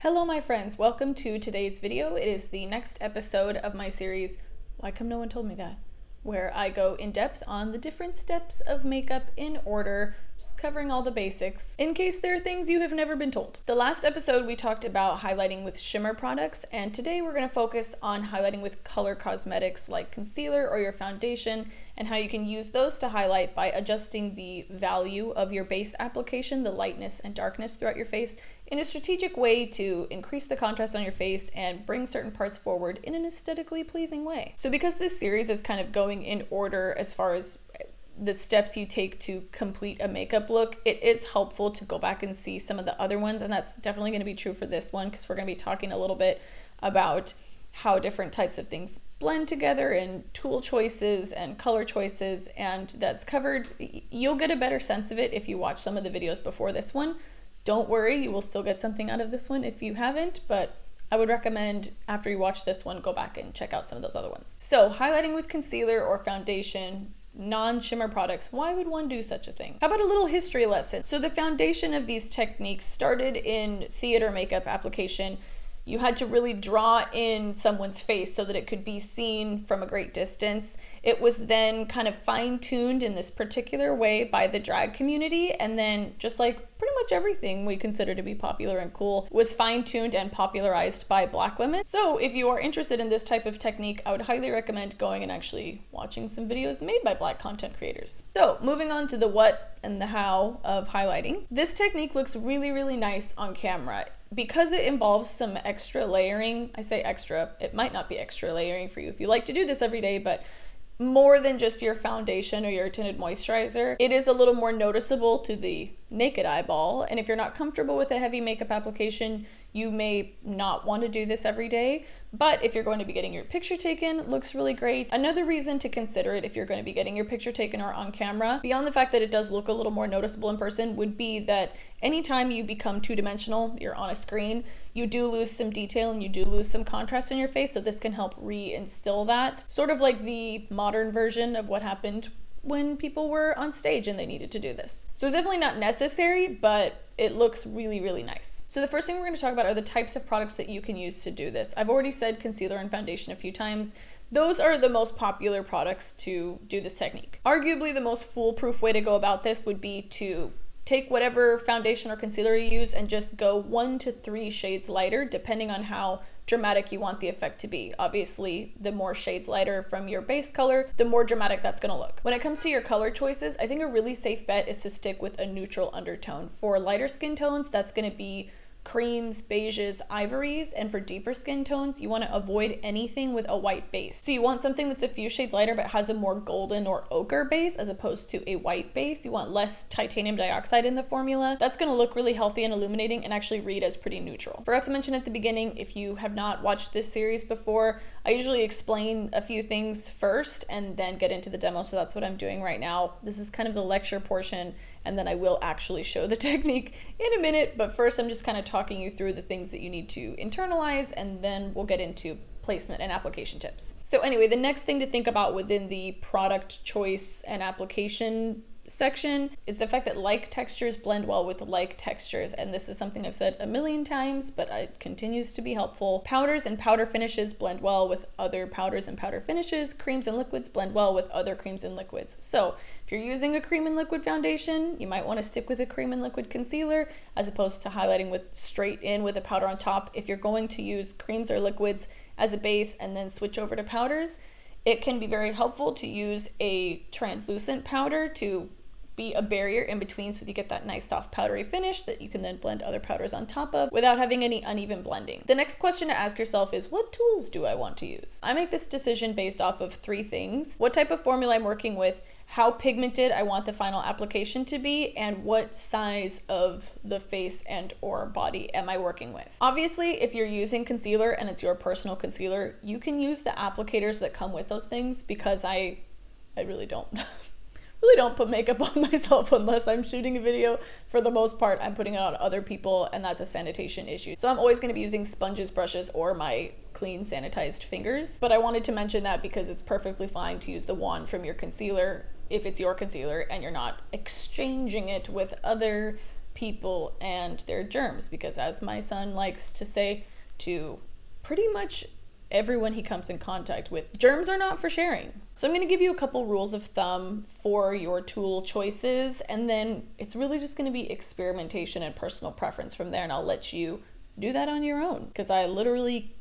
Hello my friends, welcome to today's video. It is the next episode of my series, Why Come No One Told Me That?, where I go in depth on the different steps of makeup in order, just covering all the basics, in case there are things you have never been told. The last episode we talked about highlighting with shimmer products, and today we're going to focus on highlighting with color cosmetics like concealer or your foundation, and how you can use those to highlight by adjusting the value of your base application, the lightness and darkness throughout your face, in a strategic way to increase the contrast on your face and bring certain parts forward in an aesthetically pleasing way. So because this series is kind of going in order as far as the steps you take to complete a makeup look, it is helpful to go back and see some of the other ones, and that's definitely going to be true for this one because we're going to be talking a little bit about how different types of things blend together and tool choices and color choices, and that's covered. You'll get a better sense of it if you watch some of the videos before this one. Don't worry, you will still get something out of this one if you haven't, but I would recommend after you watch this one, go back and check out some of those other ones. So highlighting with concealer or foundation, non-shimmer products, why would one do such a thing? How about a little history lesson? So the foundation of these techniques started in theater makeup application. You had to really draw in someone's face so that it could be seen from a great distance. It was then kind of fine-tuned in this particular way by the drag community, and then just like pretty much everything we consider to be popular and cool was fine-tuned and popularized by Black women. So if you are interested in this type of technique, I would highly recommend going and actually watching some videos made by Black content creators. So moving on to the what and the how of highlighting. This technique looks really, really nice on camera. Because it involves some extra layering, I say extra, it might not be extra layering for you if you like to do this every day, but more than just your foundation or your tinted moisturizer, it is a little more noticeable to the naked eyeball. And if you're not comfortable with a heavy makeup application, you may not want to do this every day, but if you're going to be getting your picture taken, it looks really great. Another reason to consider it if you're going to be getting your picture taken or on camera, beyond the fact that it does look a little more noticeable in person, would be that anytime you become two-dimensional, you're on a screen, you do lose some detail and you do lose some contrast in your face, so this can help reinstill that. Sort of like the modern version of what happened when people were on stage and they needed to do this. So it's definitely not necessary, but it looks really, really nice. So the first thing we're going to talk about are the types of products that you can use to do this. I've already said concealer and foundation a few times. Those are the most popular products to do this technique. Arguably the most foolproof way to go about this would be to take whatever foundation or concealer you use and just go 1 to 3 shades lighter, depending on how dramatic you want the effect to be. Obviously, the more shades lighter from your base color, the more dramatic that's going to look. When it comes to your color choices, I think a really safe bet is to stick with a neutral undertone. For lighter skin tones, that's going to be creams, beiges, ivories, and for deeper skin tones, you want to avoid anything with a white base. So you want something that's a few shades lighter but has a more golden or ochre base as opposed to a white base. You want less titanium dioxide in the formula. That's going to look really healthy and illuminating and actually read as pretty neutral. Forgot to mention at the beginning, if you have not watched this series before, I usually explain a few things first and then get into the demo, so that's what I'm doing right now. This is kind of the lecture portion, and then I will actually show the technique in a minute, but first I'm just kind of talking you through the things that you need to internalize, and then we'll get into placement and application tips. So anyway, the next thing to think about within the product choice and application section is the fact that like textures blend well with like textures, and this is something I've said a million times, but it continues to be helpful. Powders and powder finishes blend well with other powders and powder finishes. Creams and liquids blend well with other creams and liquids. So if you're using a cream and liquid foundation, you might want to stick with a cream and liquid concealer as opposed to highlighting with straight in with a powder on top. If you're going to use creams or liquids as a base and then switch over to powders, it can be very helpful to use a translucent powder to be a barrier in between so that you get that nice soft powdery finish that you can then blend other powders on top of without having any uneven blending. The next question to ask yourself is, what tools do I want to use? I make this decision based off of 3 things: what type of formula I'm working with, how pigmented I want the final application to be, and what size of the face and or body am I working with. Obviously, if you're using concealer and it's your personal concealer, you can use the applicators that come with those things, because I really don't put makeup on myself unless I'm shooting a video. For the most part, I'm putting it on other people, and that's a sanitation issue. So I'm always going to be using sponges, brushes, or my clean sanitized fingers. But I wanted to mention that because it's perfectly fine to use the wand from your concealer if it's your concealer and you're not exchanging it with other people and their germs, because as my son likes to say to pretty much everyone he comes in contact with, germs are not for sharing. So I'm going to give you a couple rules of thumb for your tool choices, and then it's really just going to be experimentation and personal preference from there, and I'll let you do that on your own, because I literally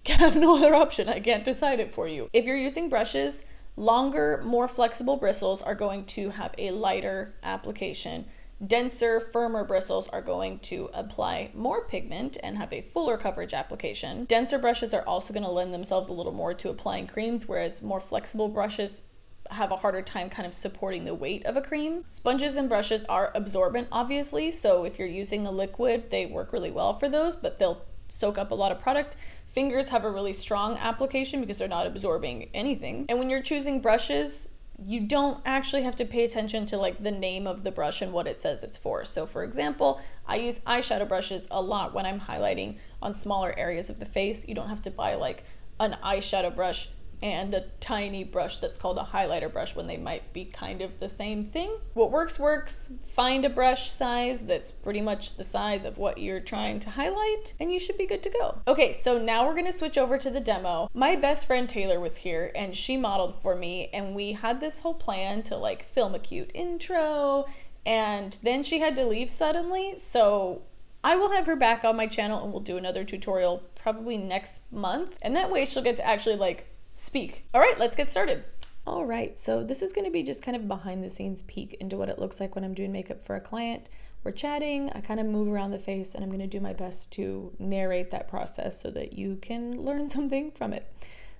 have no other option. I can't decide it for you. If you're using brushes, longer, more flexible bristles are going to have a lighter application. Denser, firmer bristles are going to apply more pigment and have a fuller coverage application. Denser brushes are also going to lend themselves a little more to applying creams, whereas more flexible brushes have a harder time kind of supporting the weight of a cream. Sponges and brushes are absorbent, obviously, so if you're using a liquid, they work really well for those, but they'll soak up a lot of product. Fingers have a really strong application because they're not absorbing anything. And when you're choosing brushes, you don't actually have to pay attention to like the name of the brush and what it says it's for. So for example, I use eyeshadow brushes a lot when I'm highlighting on smaller areas of the face. You don't have to buy like an eyeshadow brush and a tiny brush that's called a highlighter brush when they might be kind of the same thing. What works works. Find a brush size that's pretty much the size of what you're trying to highlight, and you should be good to go. Okay, so now we're gonna switch over to the demo. My best friend Taylor was here and she modeled for me, and we had this whole plan to like film a cute intro, and then she had to leave suddenly, so I will have her back on my channel and we'll do another tutorial probably next month, and that way she'll get to actually like speak. All right, let's get started. All right, so this is going to be just kind of behind the scenes peek into what it looks like when I'm doing makeup for a client. We're chatting, I kind of move around the face, and I'm going to do my best to narrate that process so that you can learn something from it.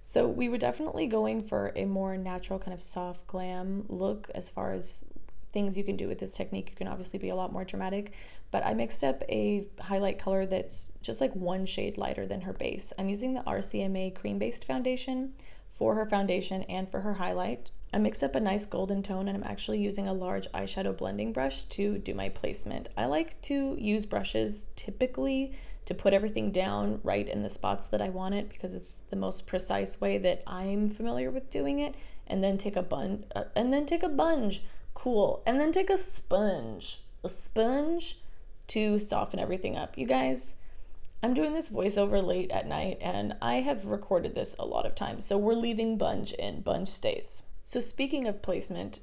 So we were definitely going for a more natural kind of soft glam look. As far as things you can do with this technique, you can obviously be a lot more dramatic, but I mixed up a highlight color that's just like one shade lighter than her base. I'm using the RCMA cream-based foundation for her foundation and for her highlight. I mixed up a nice golden tone, and I'm actually using a large eyeshadow blending brush to do my placement. I like to use brushes typically to put everything down right in the spots that I want it, because it's the most precise way that I'm familiar with doing it, and then take a bunge, cool, and then take a sponge to soften everything up. You guys, I'm doing this voiceover late at night, and I have recorded this a lot of times, so we're leaving bunge in, bunge stays. So speaking of placement,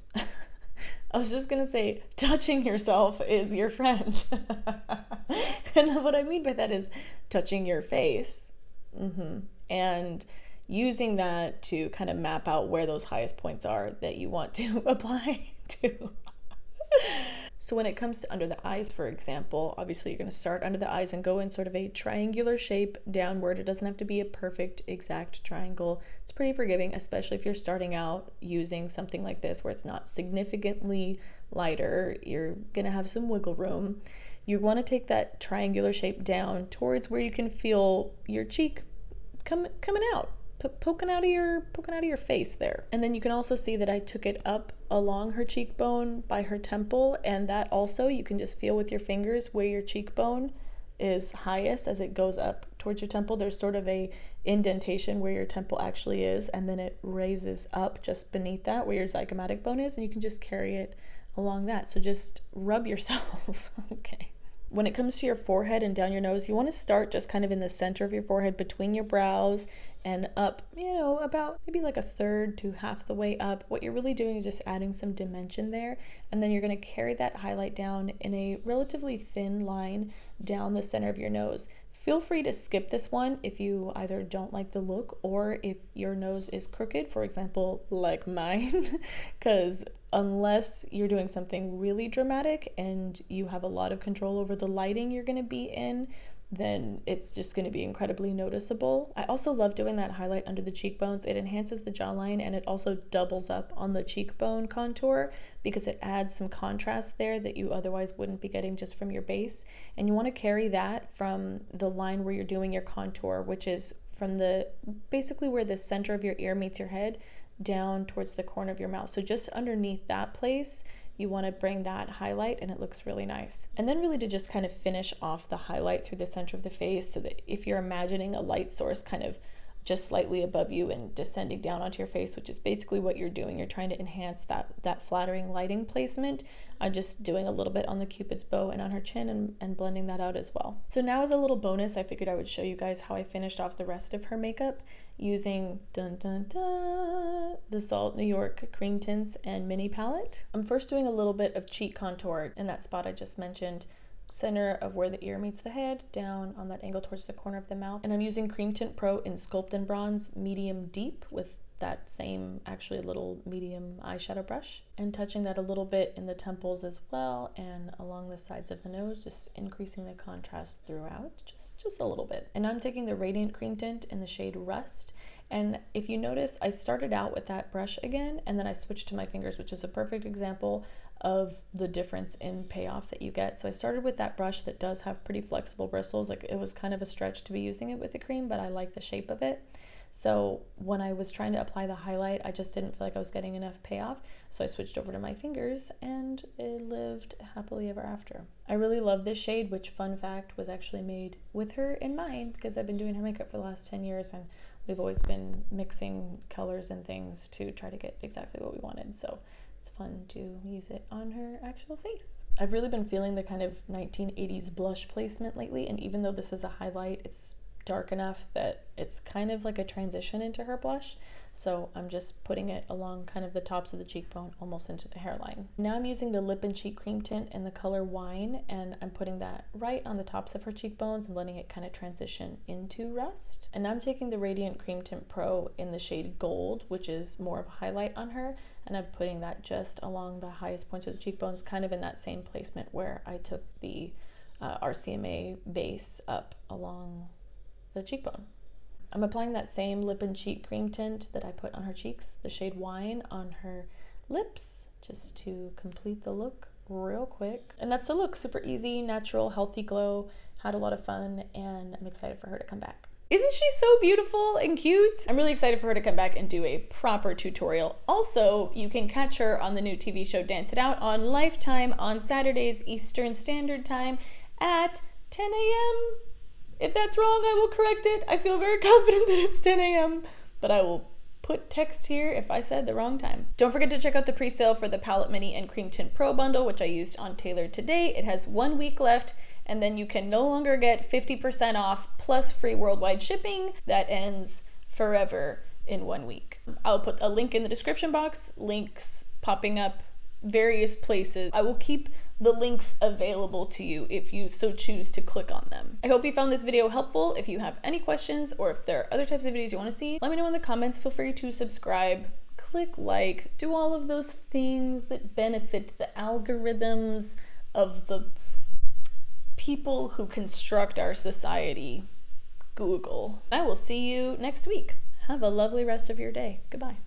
I was just gonna say, touching yourself is your friend. And what I mean by that is touching your face, and using that to kind of map out where those highest points are that you want to apply to. So when it comes to under the eyes, for example, obviously you're going to start under the eyes and go in sort of a triangular shape downward. It doesn't have to be a perfect exact triangle. It's pretty forgiving, especially if you're starting out using something like this where it's not significantly lighter. You're going to have some wiggle room. You want to take that triangular shape down towards where you can feel your cheek coming out. Poking out of your face there. And then you can also see that I took it up along her cheekbone by her temple, and that also you can just feel with your fingers where your cheekbone is highest as it goes up towards your temple. There's sort of a indentation where your temple actually is, and then it raises up just beneath that where your zygomatic bone is, and you can just carry it along that. So just rub yourself. Okay. When it comes to your forehead and down your nose, you want to start just kind of in the center of your forehead between your brows and up, about maybe like a third to half the way up. What you're really doing is just adding some dimension there, and then you're going to carry that highlight down in a relatively thin line down the center of your nose. Feel free to skip this one if you either don't like the look or if your nose is crooked, for example, like mine, because unless you're doing something really dramatic and you have a lot of control over the lighting you're going to be in, then it's just going to be incredibly noticeable. I also love doing that highlight under the cheekbones. It enhances the jawline, and it also doubles up on the cheekbone contour because it adds some contrast there that you otherwise wouldn't be getting just from your base. And you want to carry that from the line where you're doing your contour, which is from basically where the center of your ear meets your head, down towards the corner of your mouth. So just underneath that place, you want to bring that highlight, and it looks really nice. And then really to just kind of finish off the highlight through the center of the face, so that if you're imagining a light source kind of just slightly above you and descending down onto your face, which is basically what you're doing. You're trying to enhance that flattering lighting placement. I'm just doing a little bit on the Cupid's bow and on her chin and blending that out as well. So now as a little bonus, I figured I would show you guys how I finished off the rest of her makeup using the Salt New York Cream Tints and Mini Palette. I'm first doing a little bit of cheek contour in that spot I just mentioned, center of where the ear meets the head, down on that angle towards the corner of the mouth. And I'm using Cream Tint Pro in Sculpt and Bronze Medium Deep with that same actually little medium eyeshadow brush, and touching that a little bit in the temples as well and along the sides of the nose, just increasing the contrast throughout, just a little bit. And I'm taking the Radiant Cream Tint in the shade Rust. And if you notice, I started out with that brush again, and then I switched to my fingers, which is a perfect example of the difference in payoff that you get. So I started with that brush that does have pretty flexible bristles. Like, it was kind of a stretch to be using it with the cream, but I like the shape of it. So when I was trying to apply the highlight, I just didn't feel like I was getting enough payoff. So I switched over to my fingers and it lived happily ever after. I really love this shade, which, fun fact, was actually made with her in mind because I've been doing her makeup for the last 10 years and we've always been mixing colors and things to try to get exactly what we wanted. So it's fun to use it on her actual face. I've really been feeling the kind of 1980s blush placement lately, and even though this is a highlight, it's dark enough that it's kind of like a transition into her blush. So I'm just putting it along kind of the tops of the cheekbone, almost into the hairline. Now I'm using the Lip and Cheek Cream Tint in the color Wine, and I'm putting that right on the tops of her cheekbones and letting it kind of transition into Rust. And I'm taking the Radiant Cream Tint Pro in the shade Gold, which is more of a highlight on her, and I'm putting that just along the highest points of the cheekbones, kind of in that same placement where I took the RCMA base up along the cheekbone. I'm applying that same Lip and Cheek Cream Tint that I put on her cheeks, the shade Wine, on her lips, just to complete the look real quick. And that's the look. Super easy, natural, healthy glow. Had a lot of fun, and I'm excited for her to come back. Isn't she so beautiful and cute? I'm really excited for her to come back and do a proper tutorial. Also, you can catch her on the new TV show Dance It Out on Lifetime on Saturdays Eastern Standard Time at 10 a.m. If that's wrong, I will correct it. I feel very confident that it's 10 a.m., but I will put text here if I said the wrong time. Don't forget to check out the pre-sale for the Palette Mini and Cream Tint Pro bundle, which I used on Tailored today. It has 1 week left, and then you can no longer get 50% off plus free worldwide shipping. That ends forever in 1 week. I'll put a link in the description box, links popping up various places. I will keep the links available to you if you so choose to click on them. I hope you found this video helpful. If you have any questions or if there are other types of videos you want to see, let me know in the comments. Feel free to subscribe, click like, do all of those things that benefit the algorithms of the people who construct our society, Google. I will see you next week. Have a lovely rest of your day. Goodbye.